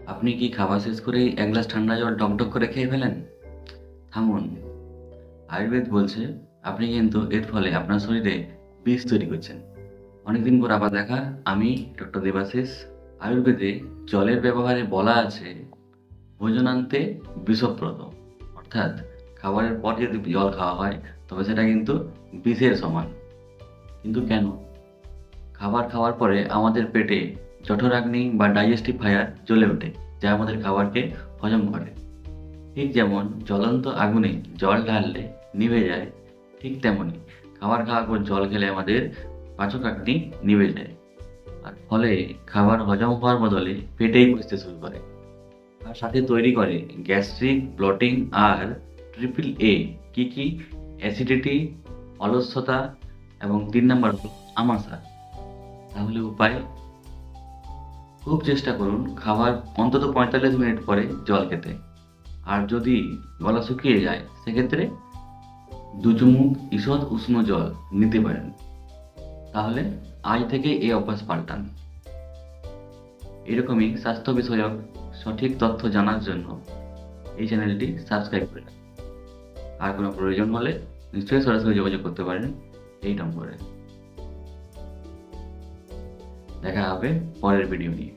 আপনি কি খাওয়া শেষ করেই এক গ্লাস ঠান্ডা জল টকটক করে খেয়ে ফেলেন? থামুন। আয়ুর্বেদ বলছে আপনি কিন্তু এর ফলে আপনার শরীরে বিষ তৈরি করছেন। অনেকদিন পর আবার দেখা। আমি ডক্টর দেবাশিস। আয়ুর্বেদে জলের ব্যবহারে বলা আছে ভোজনান্তে বিষপ্রদ। অর্থাৎ খাবারের পর যদি জল খাওয়া হয় তবে সেটা কিন্তু বিষের সমান। কিন্তু কেন? খাবার খাওয়ার পরে আমাদের পেটে জঠরাগ্নি বা ডাইজেস্টিভ ফায়ার জ্বলে ওঠে, যা আমাদের খাবারকে হজম করে। ঠিক যেমন জ্বলন্ত আগুনে জল ঢাললে নিভে যায়, ঠিক তেমনি খাবার খাওয়ার পর জল খেলে আমাদের পাচকাগ্নি নিভে যায়। আর ফলে খাবার হজম হওয়ার বদলে পেটেই বসতে শুরু করে। আর সাথে তৈরি করে গ্যাস্ট্রিক, ব্লটিং আর ট্রিপল এ। কি? অ্যাসিডিটি, অলসতা এবং ৩ নাম্বার হলো আমাশা। তাহলে উপায়? খুব চেষ্টা করুন খাবার অন্তত ৪৫ মিনিট পরে জল খেতে। আর যদি গলা শুকিয়ে যায় সেক্ষেত্রে ২ চুমুক ঈষৎ উষ্ণ জল নিতে পারেন। তাহলে আজ থেকে এই অভ্যাস পাল্টান। এরকমই স্বাস্থ্য বিষয়ক সঠিক তথ্য জানার জন্য এই চ্যানেলটি সাবস্ক্রাইব করে রাখুন। আর কোনো প্রয়োজন হলে নিশ্চয়ই সরাসরি যোগাযোগ করতে পারেন এই নম্বরে। দেখা হবে পরের ভিডিও নিয়ে।